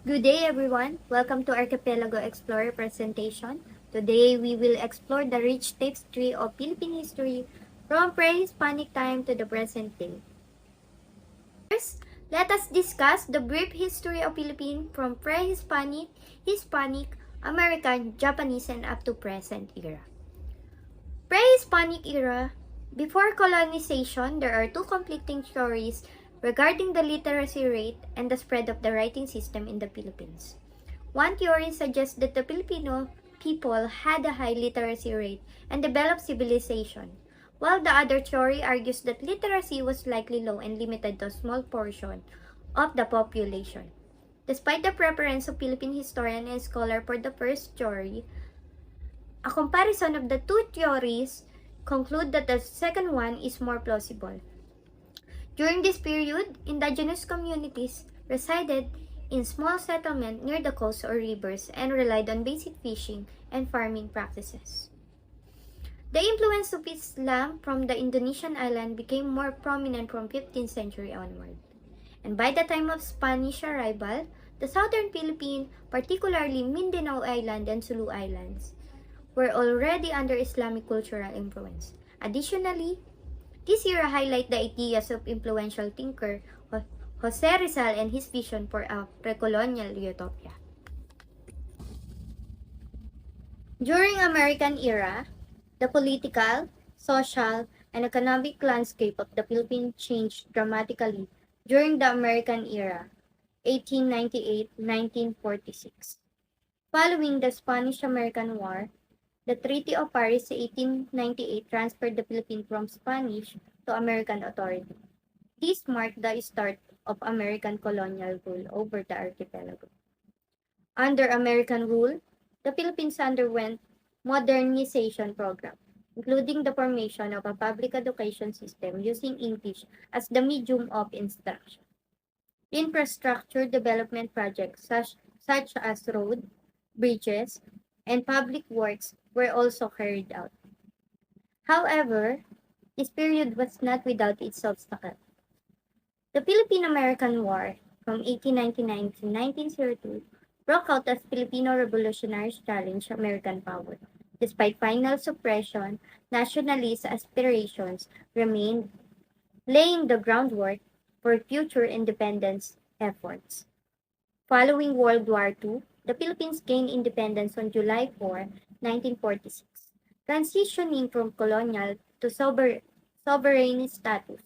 Good day everyone! Welcome to Archipelago Explorer presentation. Today we will explore the rich tapestry of Philippine history from pre-Hispanic time to the present day. First, let us discuss the brief history of Philippines from pre-Hispanic, Hispanic, American, Japanese, and up to present era. Pre-Hispanic era. Before colonization, there are two conflicting theories regarding the literacy rate and the spread of the writing system in the Philippines. One theory suggests that the Filipino people had a high literacy rate and developed civilization, while the other theory argues that literacy was likely low and limited to a small portion of the population. Despite the preference of Philippine historian and scholar for the first theory, a comparison of the two theories conclude that the second one is more plausible. During this period, indigenous communities resided in small settlements near the coast or rivers and relied on basic fishing and farming practices. The influence of Islam from the Indonesian island became more prominent from 15th century onward. And by the time of Spanish arrival, the southern Philippines, particularly Mindanao Island and Sulu Islands, were already under Islamic cultural influence. Additionally, this era highlight the ideas of influential thinker Jose Rizal and his vision for a pre-colonial utopia. During American era, the political, social, and economic landscape of the Philippines changed dramatically during the American era, 1898-1946. Following the Spanish-American War, the Treaty of Paris 1898 transferred the Philippines from Spanish to American authority. This marked the start of American colonial rule over the archipelago. Under American rule, the Philippines underwent modernization program, including the formation of a public education system using English as the medium of instruction. Infrastructure development projects such as road, bridges, and public works were also carried out. However, this period was not without its obstacles. The Philippine-American War from 1899 to 1902 broke out as Filipino revolutionaries challenged American power. Despite final suppression, nationalist aspirations remained, laying the groundwork for future independence efforts. Following World War II, the Philippines gained independence on July 4, 1946, transitioning from colonial to sovereign status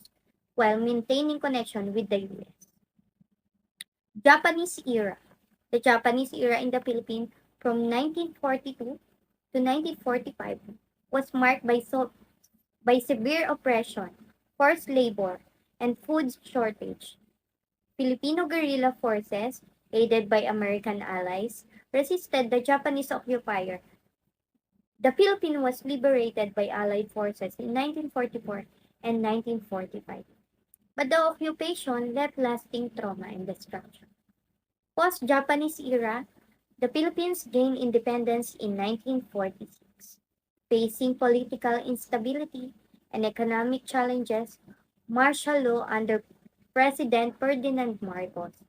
while maintaining connection with the U.S. Japanese era. The Japanese era in the Philippines from 1942 to 1945 was marked by severe oppression, forced labor, and food shortage. Filipino guerrilla forces, aided by American allies, resisted the Japanese occupier. The Philippines was liberated by Allied forces in 1944 and 1945. But the occupation left lasting trauma and destruction. Post-Japanese era, the Philippines gained independence in 1946. Facing political instability and economic challenges, martial law under President Ferdinand Marcos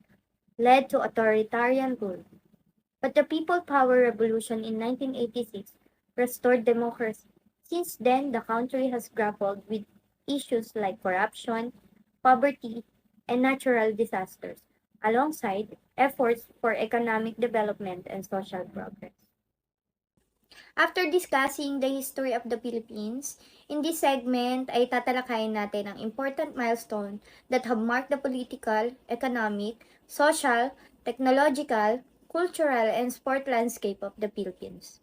led to authoritarian rule. But the People Power Revolution in 1986 restored democracy. Since then, the country has grappled with issues like corruption, poverty, and natural disasters, alongside efforts for economic development and social progress. After discussing the history of the Philippines, in this segment ay tatalakayin natin ang important milestone that have marked the political, economic, social, technological, cultural, and sport landscape of the Philippines.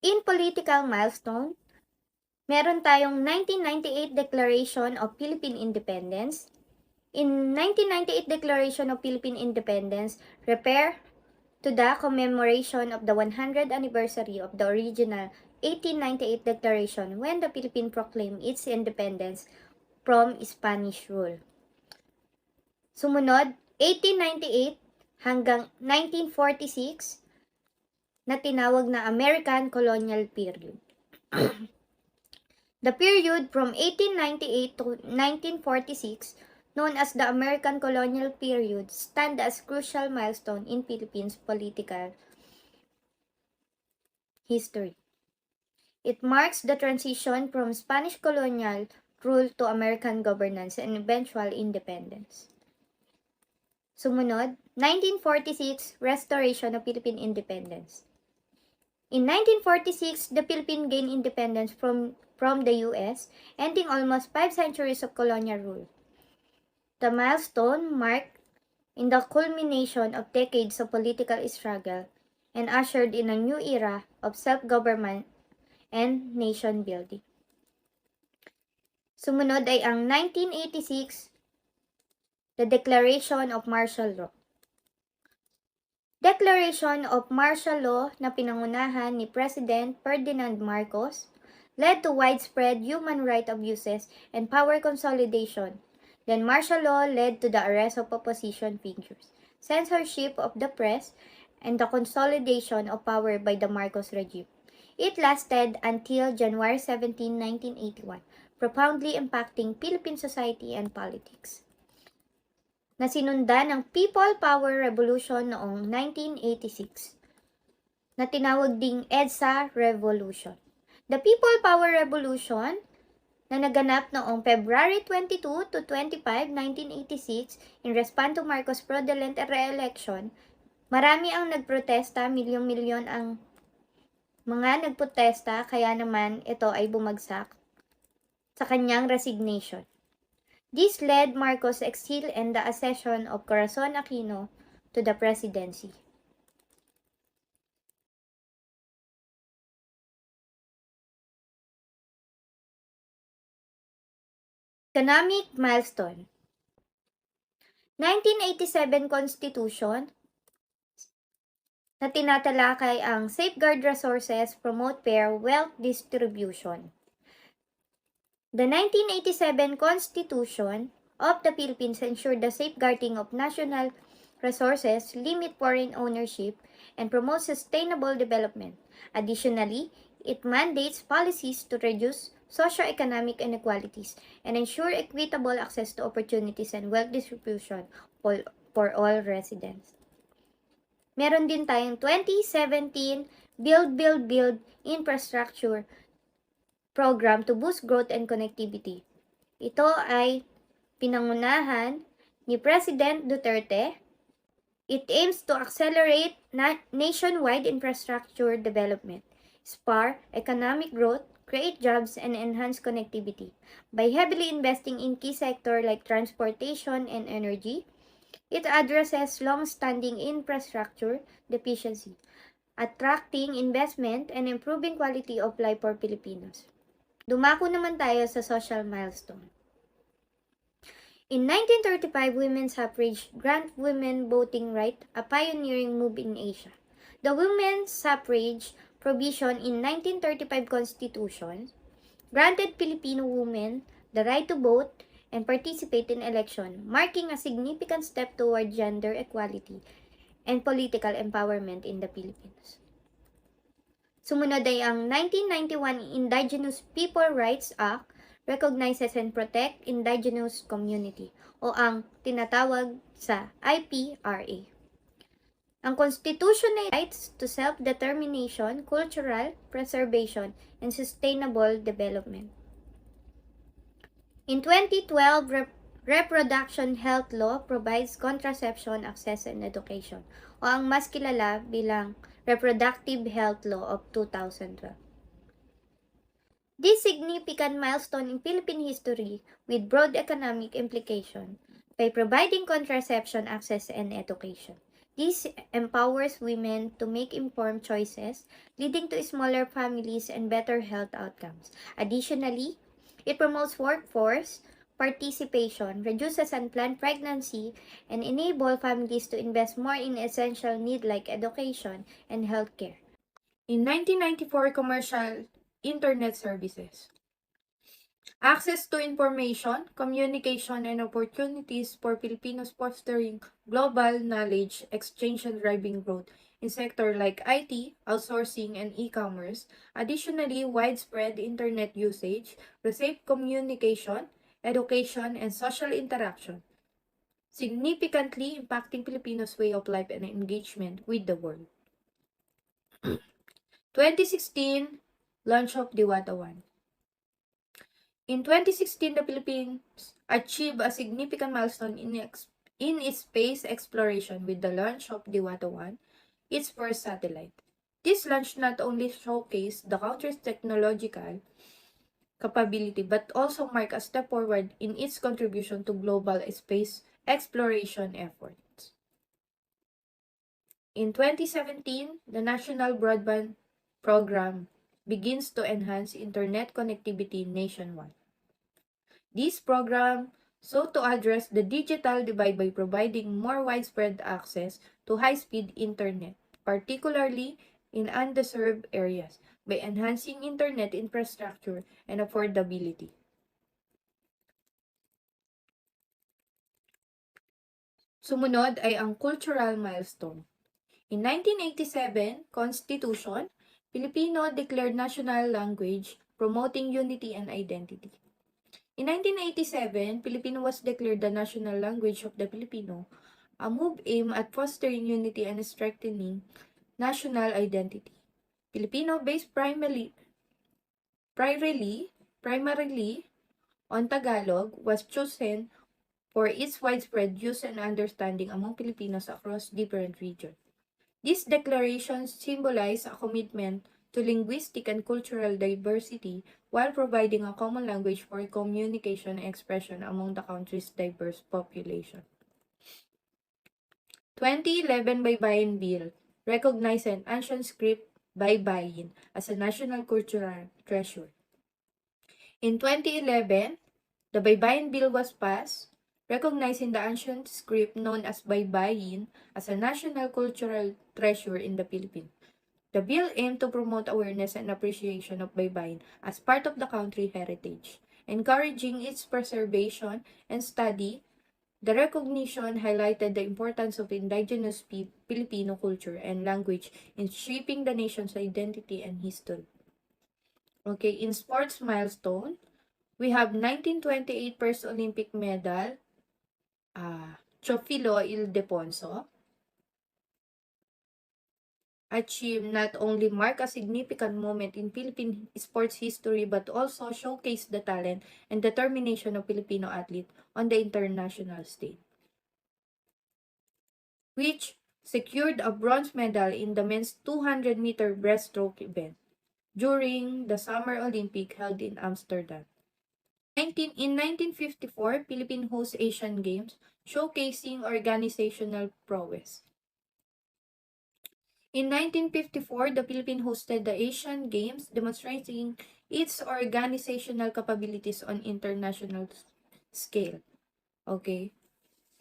In political milestone, meron tayong 1998 Declaration of Philippine Independence. In 1998 Declaration of Philippine Independence, refer to the commemoration of the 100th anniversary of the original 1898 Declaration when the Philippines proclaimed its independence from Spanish rule. Sumunod, 1898 hanggang 1946 na tinawag na American Colonial Period. The period from 1898 to 1946 known as the American colonial period, stand as crucial milestone in Philippines political history. It marks the transition from Spanish colonial rule to American governance and eventual independence. Sumunod, 1946, restoration of Philippine independence. In 1946, the Philippines gained independence from the U.S., ending almost 5 centuries of colonial rule. The milestone marked in the culmination of decades of political struggle and ushered in a new era of self-government and nation building. Sumunod ay ang 1986, the Declaration of Martial Law. Declaration of Martial Law na pinangunahan ni President Ferdinand Marcos led to widespread human rights abuses and power consolidation. Then martial law led to the arrest of opposition figures, censorship of the press, and the consolidation of power by the Marcos regime. It lasted until January 17, 1981, profoundly impacting Philippine society and politics. Nasinundan ng People Power Revolution noong 1986, na tinawag ding EDSA Revolution. The People Power Revolution na naganap noong February 22 to 25, 1986 in response to Marcos fraudulent re-election, marami ang nagprotesta, milyon-milyon ang mga nagprotesta, kaya naman ito ay bumagsak sa kanyang resignation. This led Marcos' exile and the accession of Corazon Aquino to the presidency. Economic milestone. 1987 Constitution na tinatalakay ang safeguard resources, promote fair wealth distribution. The 1987 Constitution of the Philippines ensured the safeguarding of national resources, limit foreign ownership, and promote sustainable development. Additionally, it mandates policies to reduce socio-economic inequalities and ensure equitable access to opportunities and wealth distribution for all residents. Meron din tayong 2017 Build Infrastructure Program to boost growth and connectivity. Ito ay pinangunahan ni President Duterte. It aims to accelerate nationwide infrastructure development, spur economic growth, create jobs, and enhance connectivity. By heavily investing in key sectors like transportation and energy, it addresses long-standing infrastructure deficiency, attracting investment and improving quality of life for Filipinos. Dumako naman tayo sa social milestone. In 1935, women's suffrage grant women voting right, a pioneering move in Asia. The women's suffrage provision in 1935 Constitution granted Filipino women the right to vote and participate in election, marking a significant step toward gender equality and political empowerment in the Philippines. Sumunod ay ang 1991 Indigenous People Rights Act recognizes and protect indigenous community o ang tinatawag sa IPRA. Ang Constitution ay rights to self-determination, cultural preservation, and sustainable development. In 2012, Reproduction Health Law provides contraception, access, and education o ang mas kilala bilang Reproductive Health Law of 2012. This significant milestone in Philippine history with broad economic implication by providing contraception, access, and education. This empowers women to make informed choices, leading to smaller families and better health outcomes. Additionally, it promotes workforce participation, reduces unplanned pregnancy, and enable families to invest more in essential needs like education and healthcare. In 1994, commercial internet services. Access to information, communication, and opportunities for Filipinos fostering global knowledge exchange and driving growth in sectors like IT, outsourcing, and e-commerce. Additionally, widespread internet usage, received communication, education, and social interaction, significantly impacting Filipinos' way of life and engagement with the world. 2016, launch of Diwata 1. In 2016, the Philippines achieved a significant milestone in its space exploration with the launch of Diwata 1, its first satellite. This launch not only showcased the country's technological capability but also marked a step forward in its contribution to global space exploration efforts. In 2017, the National Broadband Program begins to enhance internet connectivity nationwide. This program sought to address the digital divide by providing more widespread access to high-speed internet, particularly in underserved areas, by enhancing internet infrastructure and affordability. Sumunod ay ang cultural milestone. In 1987, Constitution, Filipino declared national language, promoting unity and identity. In 1987, Filipino was declared the national language of the Filipino, a move aimed at fostering unity and strengthening national identity. Filipino, based primarily on Tagalog, was chosen for its widespread use and understanding among Filipinos across different regions. These declarations symbolize a commitment to linguistic and cultural diversity while providing a common language for communication and expression among the country's diverse population. 2011 Baybayin Bill recognized an ancient script Baybayin as a national cultural treasure. In 2011, the Baybayin Bill was passed, recognizing the ancient script known as Baybayin as a national cultural treasure in the Philippines. The bill aimed to promote awareness and appreciation of Baybayin as part of the country heritage, encouraging its preservation and study. The recognition highlighted the importance of indigenous Filipino culture and language in shaping the nation's identity and history. Okay, in sports milestone, we have 1928 First Olympic medal, Chofilo Ildefonso, achieved not only mark a significant moment in Philippine sports history but also showcase the talent and determination of Filipino athletes on the international stage, which secured a bronze medal in the men's 200-meter breaststroke event during the Summer Olympic held in Amsterdam. In 1954, Philippines hosts Asian Games, showcasing organizational prowess. In 1954, the Philippines hosted the Asian Games, demonstrating its organizational capabilities on international scale. Okay?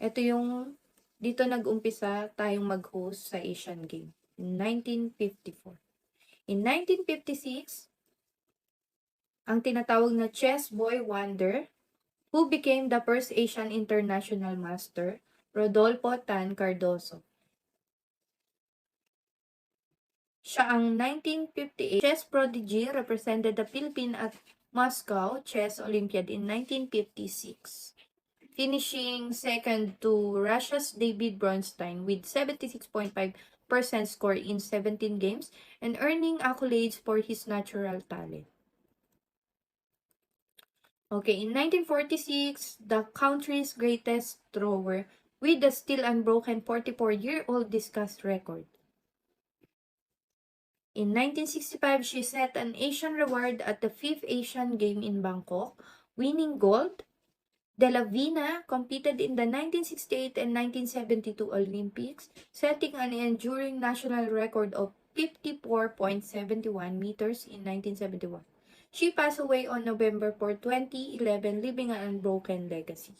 Ito yung, dito nag-umpisa tayong mag-host sa Asian Games in 1954. In 1956, ang tinatawag na Chess Boy Wonder, who became the first Asian International Master, Rodolfo Tan Cardoso. Siya ang 1958 chess prodigy, represented the Philippines at Moscow Chess Olympiad in 1956, finishing second to Russia's David Bronstein with 76.5% score in 17 games and earning accolades for his natural talent. Okay, in 1946, the country's greatest thrower with the still unbroken 44-year-old discus record. In 1965, she set an Asian record at the 5th Asian Game in Bangkok, winning gold. De La Vina competed in the 1968 and 1972 Olympics, setting an enduring national record of 54.71 meters in 1971. She passed away on November 4, 2011, leaving an unbroken legacy.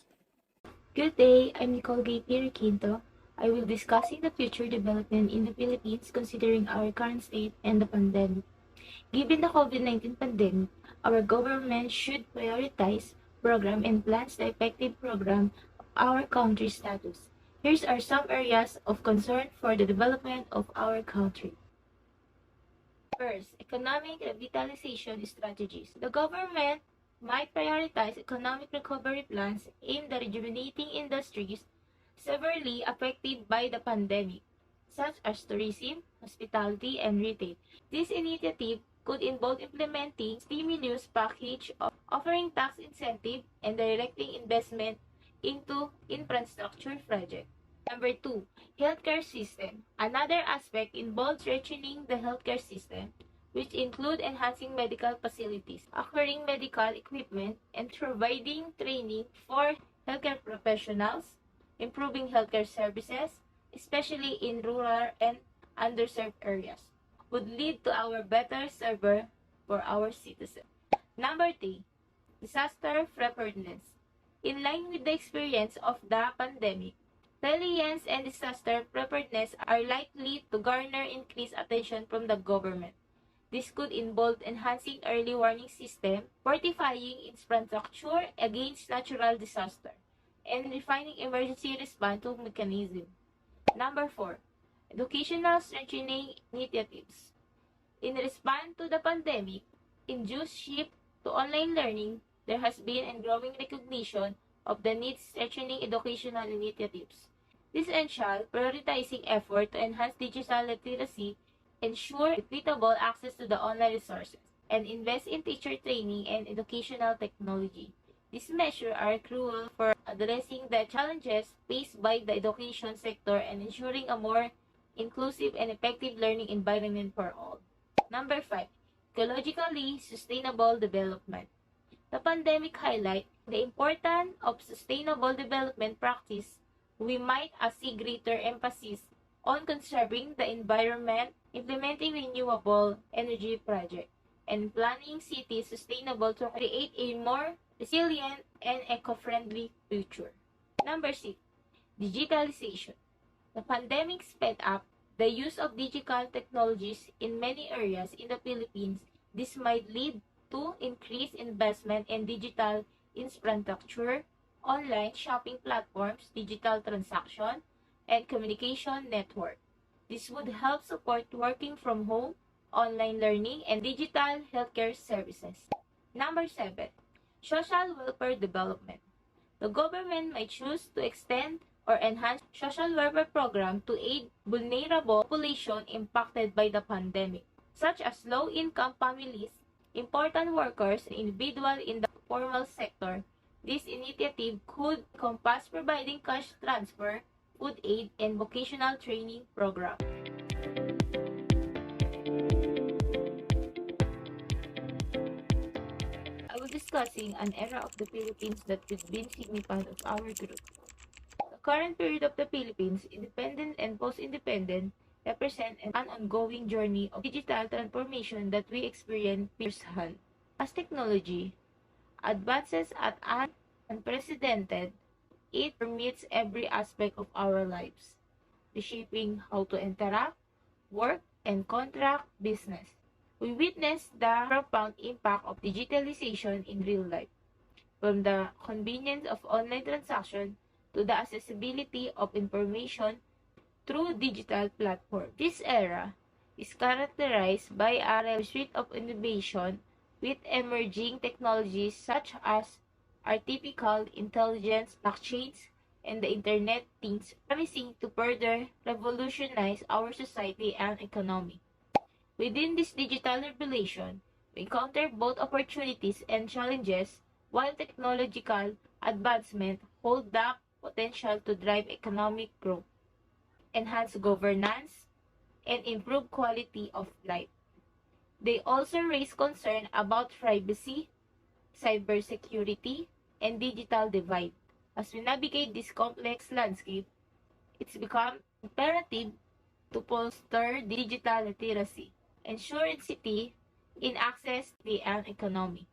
Good day, I'm Nicole, Gaye, Requinto. I will be discussing the future development in the Philippines considering our current state and the pandemic. Given the COVID-19 pandemic, our government should prioritize, program, and plans the effective program of our country's status. Here are some areas of concern for the development of our country. First, economic revitalization strategies. The government might prioritize economic recovery plans aimed at rejuvenating industries severely affected by the pandemic, such as tourism, hospitality, and retail. This initiative could involve implementing stimulus package offering tax incentive and directing investment into infrastructure projects. Number two, healthcare system. Another aspect involves strengthening the healthcare system, which include enhancing medical facilities, acquiring medical equipment, and providing training for healthcare professionals, improving healthcare services, especially in rural and underserved areas, would lead to our better server for our citizens. Number three, disaster preparedness. In line with the experience of the pandemic, resilience and disaster preparedness are likely to garner increased attention from the government. This could involve enhancing early warning system, fortifying infrastructure against natural disaster, and refining emergency response mechanisms. Number four, educational strengthening initiatives. In response to the pandemic, induced shift to online learning, there has been a growing recognition of the need strengthening educational initiatives. This ensures prioritizing effort to enhance digital literacy, ensure equitable access to the online resources, and invest in teacher training and educational technology. These measures are crucial for addressing the challenges faced by the education sector and ensuring a more inclusive and effective learning environment for all. Number 5. Ecologically sustainable development. The pandemic highlighted the importance of sustainable development practice. We might see greater emphasis on conserving the environment, implementing renewable energy projects, and planning cities sustainable to create a more resilient and eco-friendly future. Number 6. Digitalization. The pandemic sped up the use of digital technologies in many areas in the Philippines. This might lead to increased investment in digital infrastructure, online shopping platforms, digital transaction, and communication network. This would help support working from home, online learning, and digital healthcare services. Number 7. Social welfare development. The government might choose to extend or enhance social welfare program to aid vulnerable population impacted by the pandemic, such as low-income families, important workers, and individuals in the formal sector. This initiative could encompass providing cash transfer, food aid, and vocational training program. I will discussing an era of the Philippines that has been significant of our group. The current period of the Philippines, independent and post-independent, represent an ongoing journey of digital transformation that we experience firsthand. As technology advances at an unprecedented, it permeates every aspect of our lives, reshaping how to interact, work, and contract business. We witness the profound impact of digitalization in real life, from the convenience of online transactions to the accessibility of information through digital platforms. This era is characterized by a suite of innovation with emerging technologies such as artificial intelligence, blockchains, and the Internet Things, promising to further revolutionize our society and economy. Within this digital revolution, we encounter both opportunities and challenges, while technological advancement hold the potential to drive economic growth, enhance governance, and improve quality of life. They also raise concern about privacy, cybersecurity, and digital divide. As we navigate this complex landscape, it's become imperative to foster digital literacy, ensure equity in access to the economy.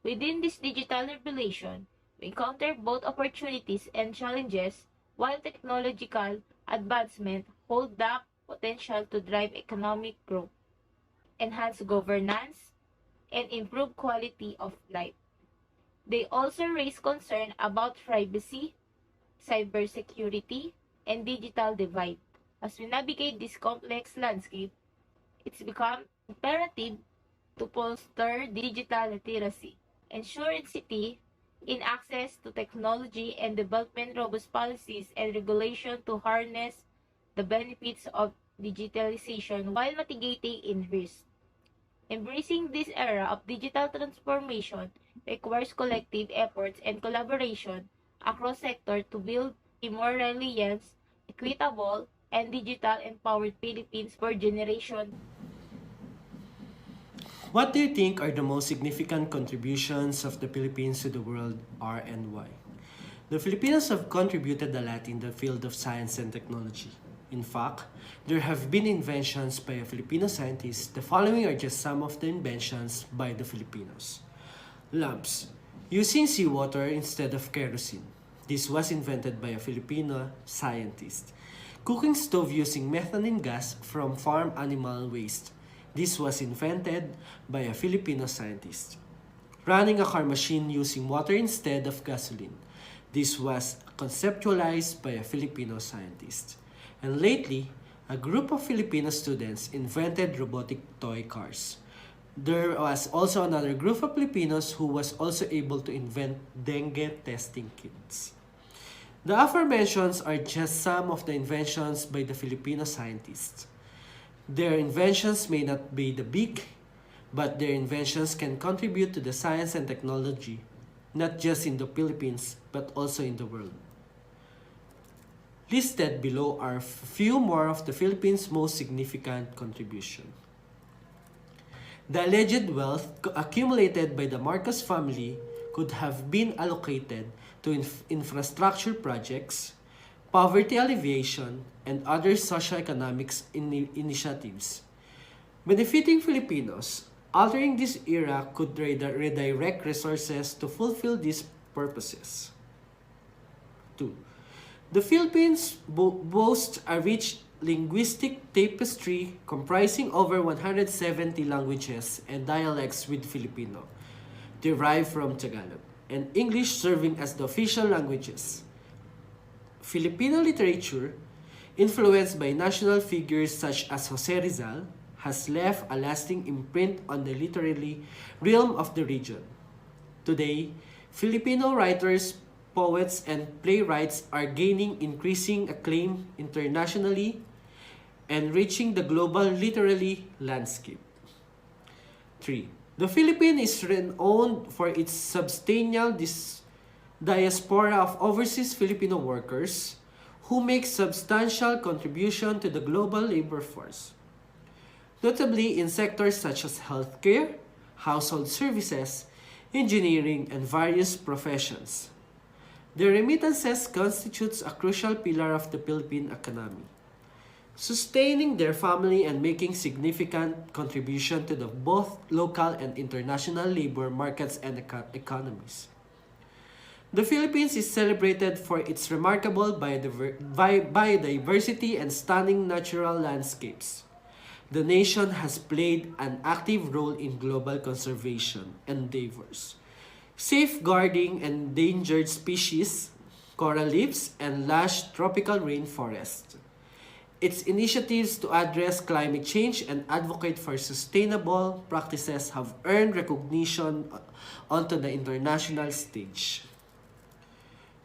Within this digital revolution, we encounter both opportunities and challenges, while technological advancement hold the potential to drive economic growth, enhance governance, and improve quality of life. They also raise concern about privacy, cybersecurity, and digital divide. As we navigate this complex landscape, it's become imperative to foster digital literacy, ensure city in access to technology and development robust policies and regulation to harness the benefits of digitalization while mitigating in risk. Embracing this era of digital transformation requires collective efforts and collaboration across sectors to build a more resilient, equitable, and digital empowered Philippines for generations. What do you think are the most significant contributions of the Philippines to the world are and why? The Filipinos have contributed a lot in the field of science and technology. In fact, there have been inventions by a Filipino scientist. The following are just some of the inventions by the Filipinos. Lamps, using seawater instead of kerosene. This was invented by a Filipino scientist. Cooking stove using methane gas from farm animal waste. This was invented by a Filipino scientist. Running a car machine using water instead of gasoline. This was conceptualized by a Filipino scientist. And lately, a group of Filipino students invented robotic toy cars. There was also another group of Filipinos who was also able to invent dengue testing kits. The aforementioned are just some of the inventions by the Filipino scientists. Their inventions may not be the big, but their inventions can contribute to the science and technology, not just in the Philippines, but also in the world. Listed below are few more of the Philippines' most significant contributions. The alleged wealth accumulated by the Marcos family could have been allocated to infrastructure projects, poverty alleviation, and other socio-economic initiatives. Benefiting Filipinos, altering this era could redirect resources to fulfill these purposes. 2. The Philippines boasts a rich linguistic tapestry comprising over 170 languages and dialects with Filipino, derived from Tagalog, and English serving as the official languages. Filipino literature, influenced by national figures such as Jose Rizal, has left a lasting imprint on the literary realm of the region. Today, Filipino writers, poets, and playwrights are gaining increasing acclaim internationally and reaching the global literary landscape. 3. The Philippines is renowned for its substantial diaspora of overseas Filipino workers who make substantial contribution to the global labor force, notably in sectors such as healthcare, household services, engineering, and various professions. The remittances constitutes a crucial pillar of the Philippine economy, sustaining their family and making significant contribution to the both local and international labor markets and economies. The Philippines is celebrated for its remarkable biodiversity and stunning natural landscapes. The nation has played an active role in global conservation endeavors, safeguarding endangered species, coral reefs, and lush tropical rainforests. Its initiatives to address climate change and advocate for sustainable practices have earned recognition onto the international stage.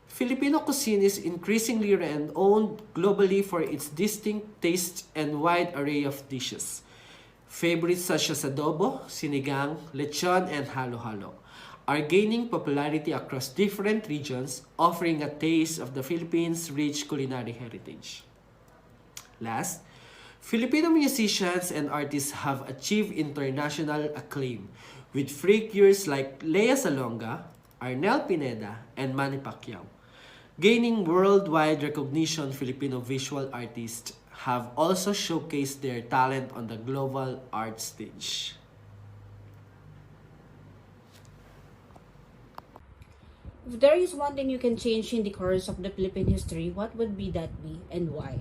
Filipino cuisine is increasingly renowned globally for its distinct taste and wide array of dishes. Favorites such as adobo, sinigang, lechon, and halo-halo are gaining popularity across different regions, offering a taste of the Philippines' rich culinary heritage. Last, Filipino musicians and artists have achieved international acclaim with figures like Lea Salonga, Arnel Pineda, and Manny Pacquiao. Gaining worldwide recognition, Filipino visual artists have also showcased their talent on the global art stage. If there is one thing you can change in the course of the Philippine history, what would that be and why?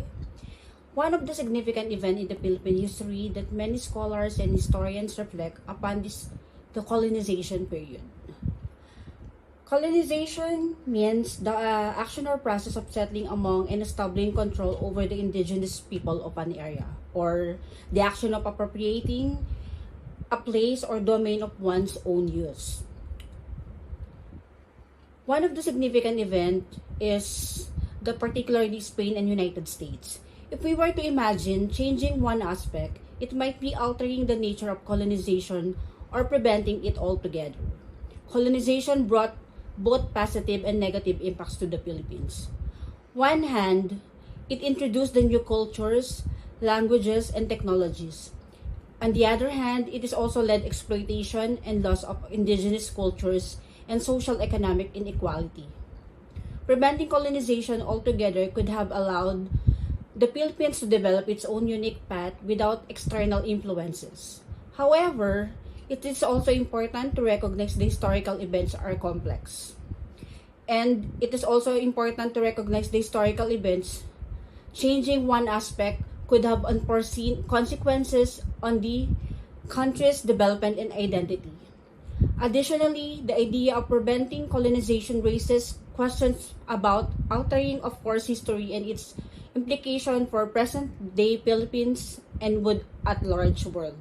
One of the significant events in the Philippine history that many scholars and historians reflect upon is the colonization period. Colonization means the action or process of settling among and establishing control over the indigenous people of an area, or the action of appropriating a place or domain of one's own use. One of the significant events is the particularly Spain and United States. If we were to imagine changing one aspect, it might be altering the nature of colonization or preventing it altogether. Colonization brought both positive and negative impacts to the Philippines. One hand, it introduced the new cultures, languages, and technologies. On the other hand, it has also led exploitation and loss of indigenous cultures and social economic inequality. Preventing colonization altogether could have allowed the Philippines to develop its own unique path without external influences. However, it is also important to recognize the historical events are complex. And it is also important to recognize the historical events. Changing one aspect could have unforeseen consequences on the country's development and identity. Additionally, the idea of preventing colonization raises questions about altering of course history and its implication for present-day Philippines and would at large world.